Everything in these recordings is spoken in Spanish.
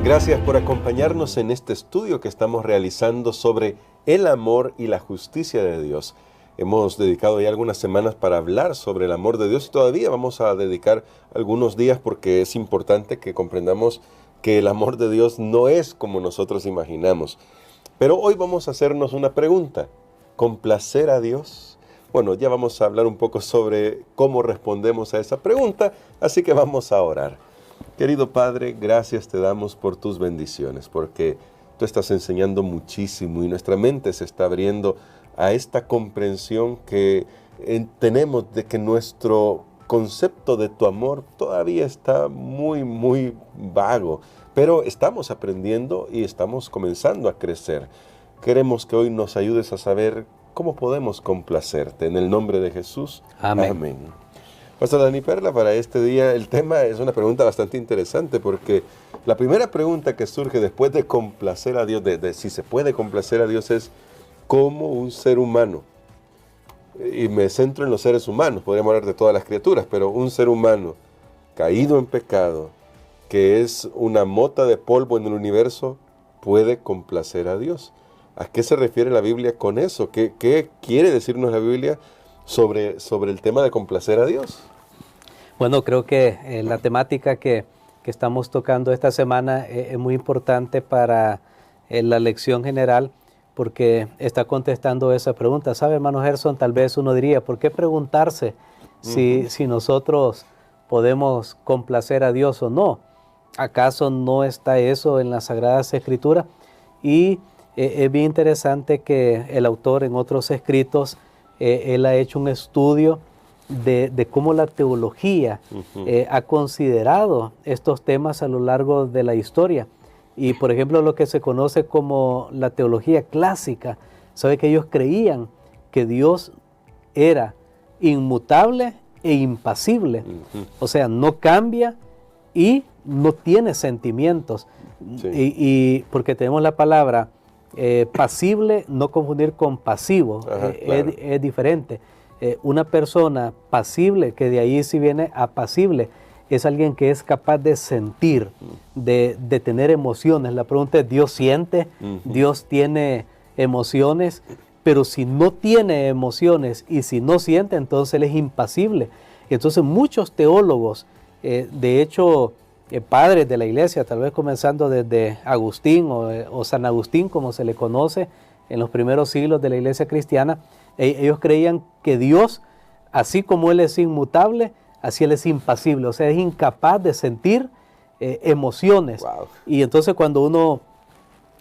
Gracias por acompañarnos en este estudio que estamos realizando sobre el amor y la justicia de Dios. Hemos dedicado ya algunas semanas para hablar sobre el amor de Dios y todavía vamos a dedicar algunos días porque es importante que comprendamos que el amor de Dios no es como nosotros imaginamos. Pero hoy vamos a hacernos una pregunta: ¿complacer a Dios? Bueno, ya vamos a hablar un poco sobre cómo respondemos a esa pregunta, así que vamos a orar. Querido Padre, gracias te damos por tus bendiciones, porque tú estás enseñando muchísimo y nuestra mente se está abriendo a esta comprensión que tenemos de que nuestro concepto de tu amor todavía está muy vago, pero estamos aprendiendo y estamos comenzando a crecer. Queremos que hoy nos ayudes a saber cómo podemos complacerte. En el nombre de Jesús. Amén. Amén. Pastor Dani Perla, para este día el tema es una pregunta bastante interesante porque la primera pregunta que surge después de complacer a Dios, de si se puede complacer a Dios, es ¿cómo un ser humano? Y me centro en los seres humanos, podríamos hablar de todas las criaturas, pero un ser humano caído en pecado, que es una mota de polvo en el universo, puede complacer a Dios. ¿A qué se refiere la Biblia con eso? ¿Qué quiere decirnos la Biblia sobre el tema de complacer a Dios? Bueno, creo que la temática que estamos tocando esta semana es muy importante para la lección general, porque está contestando esa pregunta. ¿Sabe, hermano Gerson? Tal vez uno diría, ¿por qué preguntarse si nosotros podemos complacer a Dios o no? ¿Acaso no está eso en las Sagradas Escrituras? Y es bien interesante que el autor en otros escritos, él ha hecho un estudio de cómo la teología ha considerado estos temas a lo largo de la historia. Y por ejemplo, lo que se conoce como la teología clásica, sabe que ellos creían que Dios era inmutable e impasible. O sea, no cambia y no tiene sentimientos. Sí. Y porque tenemos la palabra pasible, no confundir con pasivo. Ajá, claro. Es diferente. Una persona pasible, que de ahí sí viene apacible, es alguien que es capaz de sentir, de tener emociones. La pregunta es, ¿Dios siente? ¿Dios tiene emociones? Pero si no tiene emociones y si no siente, entonces Él es impasible. Entonces muchos teólogos, de hecho, padres de la iglesia, tal vez comenzando desde Agustín o San Agustín, como se le conoce en los primeros siglos de la iglesia cristiana, ellos creían que Dios, así como Él es inmutable, así Él es impasible, o sea, es incapaz de sentir emociones. Wow. Y entonces cuando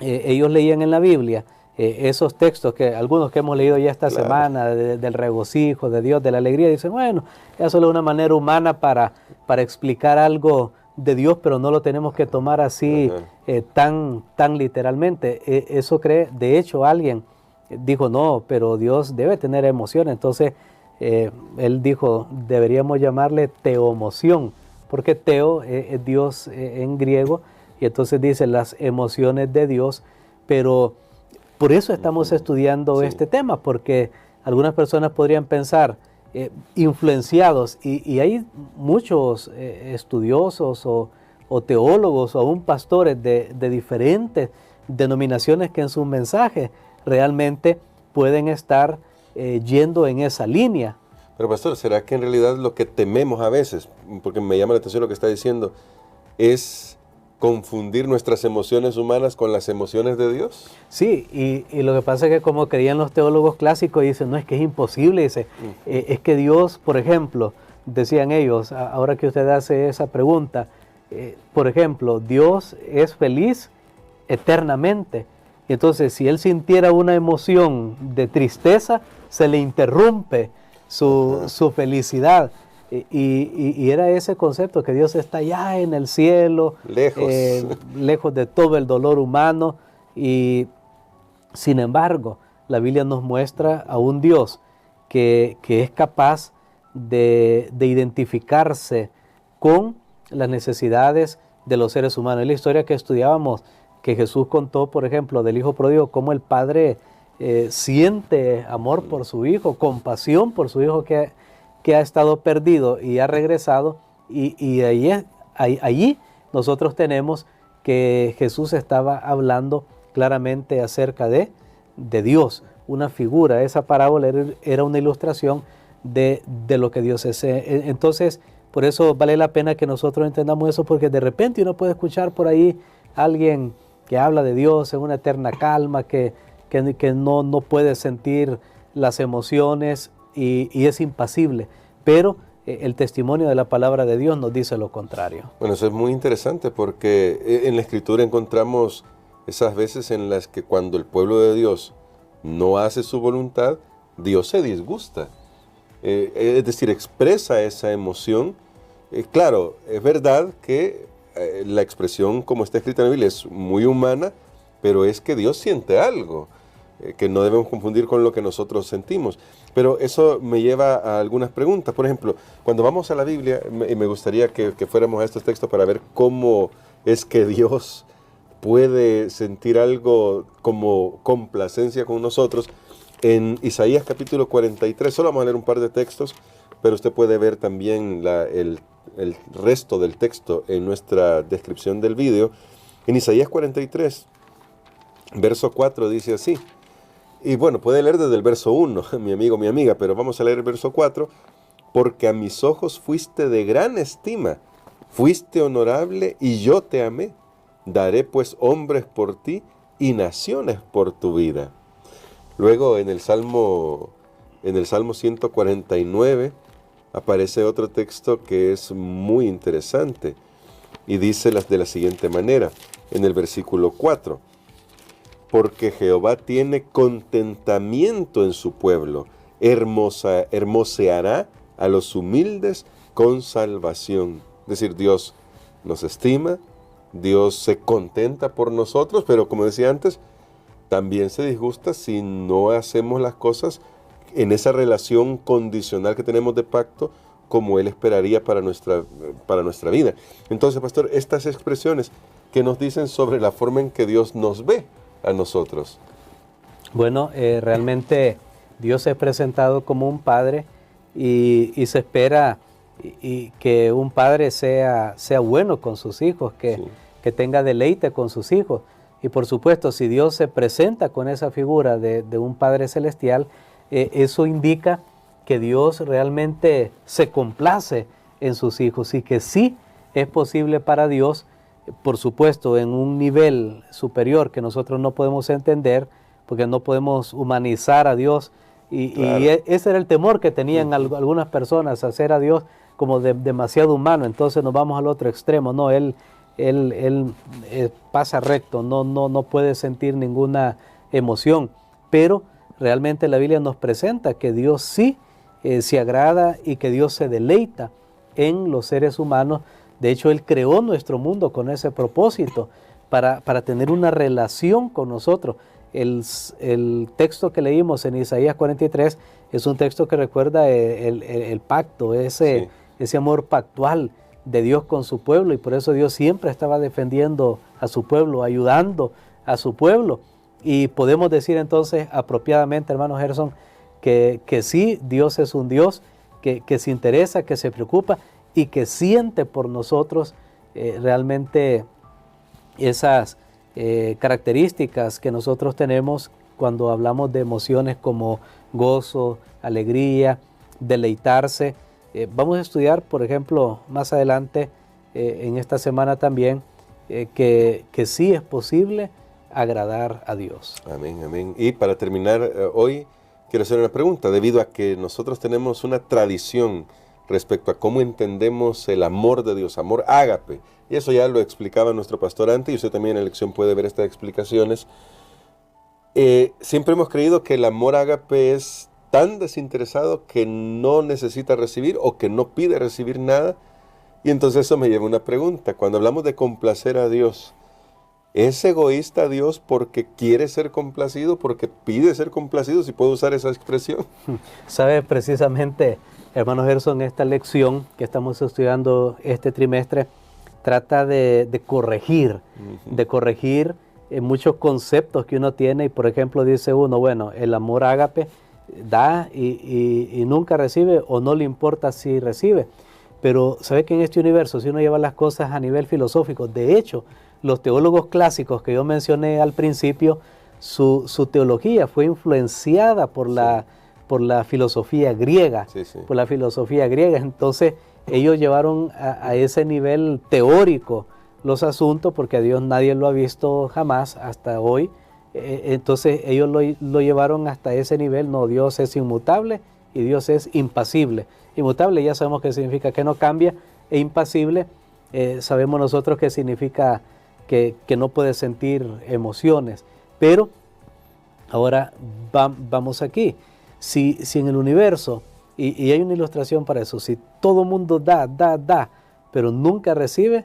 ellos leían en la Biblia esos textos, que algunos que hemos leído ya esta semana, del regocijo de Dios, de la alegría, dicen, bueno, eso es una manera humana para explicar algo de Dios, pero no lo tenemos que tomar así tan literalmente. Eso cree, de hecho alguien dijo, no, pero Dios debe tener emociones. Entonces él dijo, deberíamos llamarle teomoción, porque teo es Dios en griego, y entonces dice las emociones de Dios. Pero por eso estamos estudiando este tema, porque algunas personas podrían pensar, influenciados, y hay muchos estudiosos o teólogos o aún pastores de diferentes denominaciones que en sus mensajes realmente pueden estar yendo en esa línea. Pero pastor, ¿será que en realidad lo que tememos a veces, porque me llama la atención lo que está diciendo, es confundir nuestras emociones humanas con las emociones de Dios? Sí, y lo que pasa es que como creían los teólogos clásicos, dicen, no, es que es imposible, dice, es que Dios, por ejemplo, decían ellos, ahora que usted hace esa pregunta, por ejemplo, Dios es feliz eternamente, y entonces si Él sintiera una emoción de tristeza, se le interrumpe su felicidad. Y era ese concepto, que Dios está allá en el cielo, lejos de todo el dolor humano. Y sin embargo, la Biblia nos muestra a un Dios que es capaz de identificarse con las necesidades de los seres humanos. Es la historia que estudiábamos, que Jesús contó, por ejemplo, del Hijo Pródigo, cómo el Padre siente amor por su Hijo, compasión por su Hijo que ha estado perdido y ha regresado, y allí nosotros tenemos que Jesús estaba hablando claramente acerca de Dios, una figura. Esa parábola era una ilustración de lo que Dios es. Entonces, por eso vale la pena que nosotros entendamos eso, porque de repente uno puede escuchar por ahí a alguien que habla de Dios en una eterna calma, que no puede sentir las emociones y es impasible, pero el testimonio de la palabra de Dios nos dice lo contrario. Bueno, eso es muy interesante porque en la Escritura encontramos esas veces en las que cuando el pueblo de Dios no hace su voluntad, Dios se disgusta. Es decir, expresa esa emoción. Claro, es verdad que la expresión como está escrita en la Biblia es muy humana, pero es que Dios siente algo, que no debemos confundir con lo que nosotros sentimos. Pero eso me lleva a algunas preguntas. Por ejemplo, cuando vamos a la Biblia, me gustaría que fuéramos a estos textos para ver cómo es que Dios puede sentir algo como complacencia con nosotros. En Isaías capítulo 43, solo vamos a leer un par de textos, pero usted puede ver también el resto del texto en nuestra descripción del video. En Isaías 43, verso 4 dice así, y bueno, puede leer desde el verso 1, mi amigo, mi amiga, pero vamos a leer el verso 4, porque a mis ojos fuiste de gran estima, fuiste honorable y yo te amé, daré pues hombres por ti y naciones por tu vida. Luego en el Salmo 149 aparece otro texto que es muy interesante y dice de la siguiente manera, en el versículo 4, porque Jehová tiene contentamiento en su pueblo, hermoseará a los humildes con salvación. Es decir, Dios nos estima, Dios se contenta por nosotros, pero como decía antes, también se disgusta si no hacemos las cosas en esa relación condicional que tenemos de pacto como Él esperaría para nuestra vida. Entonces, pastor, estas expresiones que nos dicen sobre la forma en que Dios nos ve a nosotros. Bueno, realmente Dios se ha presentado como un padre y se espera y que un padre sea bueno con sus hijos, que tenga deleite con sus hijos. Y por supuesto, si Dios se presenta con esa figura de un Padre Celestial, eso indica que Dios realmente se complace en sus hijos y que sí es posible para Dios, por supuesto, en un nivel superior que nosotros no podemos entender, porque no podemos humanizar a Dios. Claro. Y ese era el temor que tenían algunas personas, hacer a Dios como demasiado humano. Entonces nos vamos al otro extremo. No, Él pasa recto, no puede sentir ninguna emoción, pero realmente la Biblia nos presenta que Dios sí se agrada y que Dios se deleita en los seres humanos. De hecho, Él creó nuestro mundo con ese propósito, para tener una relación con nosotros. El texto que leímos en Isaías 43 es un texto que recuerda el pacto, ese amor pactual de Dios con su pueblo, y por eso Dios siempre estaba defendiendo a su pueblo, ayudando a su pueblo. Y podemos decir entonces apropiadamente, hermano Gerson, que sí, Dios es un Dios que se interesa, que se preocupa y que siente por nosotros realmente esas características que nosotros tenemos cuando hablamos de emociones como gozo, alegría, deleitarse. Vamos a estudiar, por ejemplo, más adelante, en esta semana también, que sí es posible agradar a Dios. Amén, amén. Y para terminar hoy, quiero hacer una pregunta, debido a que nosotros tenemos una tradición respecto a cómo entendemos el amor de Dios, amor ágape, y eso ya lo explicaba nuestro pastor antes, y usted también en la lección puede ver estas explicaciones. Siempre hemos creído que el amor ágape es tan desinteresado que no necesita recibir o que no pide recibir nada. Y entonces eso me lleva a una pregunta. Cuando hablamos de complacer a Dios, ¿es egoísta Dios porque quiere ser complacido, porque pide ser complacido, si puedo usar esa expresión? Sabe, precisamente, hermano Gerson, esta lección que estamos estudiando este trimestre trata de corregir muchos conceptos que uno tiene. Y por ejemplo dice uno, bueno, el amor ágape da y nunca recibe, o no le importa si recibe. Pero sabe que en este universo, si uno lleva las cosas a nivel filosófico, de hecho, los teólogos clásicos que yo mencioné al principio, su teología fue influenciada por la filosofía griega, por la filosofía griega. Entonces ellos llevaron a ese nivel teórico los asuntos, porque a Dios nadie lo ha visto jamás hasta hoy. Entonces ellos lo llevaron hasta ese nivel. No, Dios es inmutable y Dios es impasible. Inmutable ya sabemos que significa que no cambia, e impasible sabemos nosotros que significa que no puede sentir emociones. Pero ahora vamos aquí. Si en el universo, y hay una ilustración para eso, si todo mundo da, pero nunca recibe,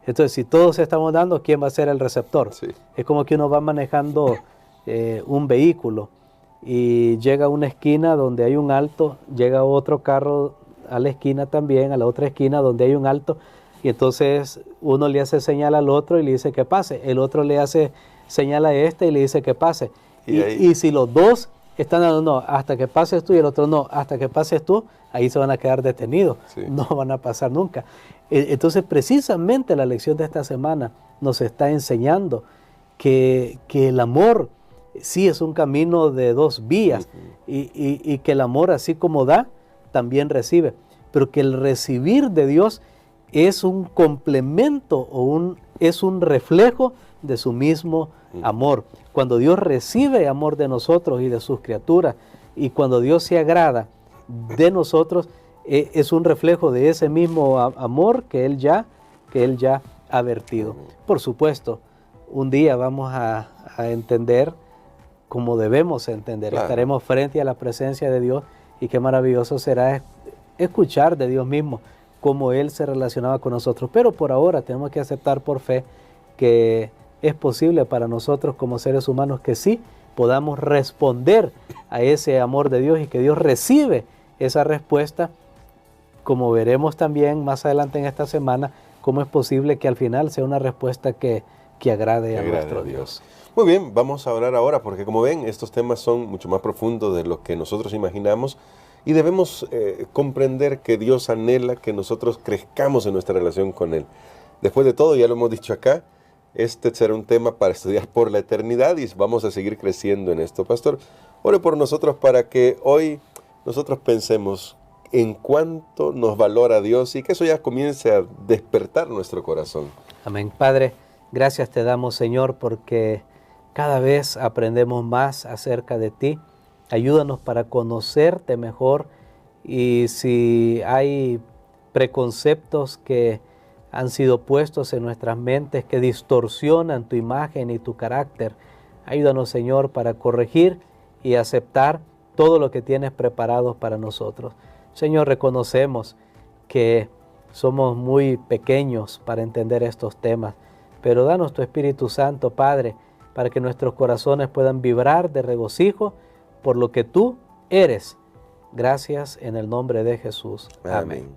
entonces si todos estamos dando, ¿quién va a ser el receptor? Sí. Es como que uno va manejando un vehículo y llega a una esquina donde hay un alto, llega otro carro a la esquina también, a la otra esquina donde hay un alto, y entonces uno le hace señal al otro y le dice que pase, el otro le hace señal a este y le dice que pase. Y si los dos están dando no, hasta que pases tú, y el otro no, hasta que pases tú, ahí se van a quedar detenidos, sí. No van a pasar nunca. Entonces precisamente la lección de esta semana nos está enseñando que el amor sí es un camino de dos vías, y que el amor, así como da, también recibe, pero que el recibir de Dios es un complemento es un reflejo de su mismo amor. Cuando Dios recibe amor de nosotros y de sus criaturas, y cuando Dios se agrada de nosotros, es un reflejo de ese mismo amor que Él ya ha vertido. Por supuesto, un día vamos a entender como debemos entender. Claro. Estaremos frente a la presencia de Dios, y qué maravilloso será escuchar de Dios mismo cómo Él se relacionaba con nosotros. Pero por ahora tenemos que aceptar por fe que es posible para nosotros como seres humanos que sí podamos responder a ese amor de Dios, y que Dios recibe esa respuesta, como veremos también más adelante en esta semana, cómo es posible que al final sea una respuesta que agrade a nuestro Dios. Muy bien, vamos a orar ahora, porque como ven, estos temas son mucho más profundos de lo que nosotros imaginamos, y debemos comprender que Dios anhela que nosotros crezcamos en nuestra relación con Él. Después de todo, ya lo hemos dicho acá, este será un tema para estudiar por la eternidad, y vamos a seguir creciendo en esto. Pastor, ore por nosotros para que hoy nosotros pensemos en cuánto nos valora Dios, y que eso ya comience a despertar nuestro corazón. Amén. Padre, gracias te damos, Señor, porque cada vez aprendemos más acerca de ti. Ayúdanos para conocerte mejor, y si hay preconceptos que han sido puestos en nuestras mentes que distorsionan tu imagen y tu carácter, ayúdanos, Señor, para corregir y aceptar todo lo que tienes preparado para nosotros. Señor, reconocemos que somos muy pequeños para entender estos temas, pero danos tu Espíritu Santo, Padre, para que nuestros corazones puedan vibrar de regocijo por lo que tú eres. Gracias en el nombre de Jesús. Amén.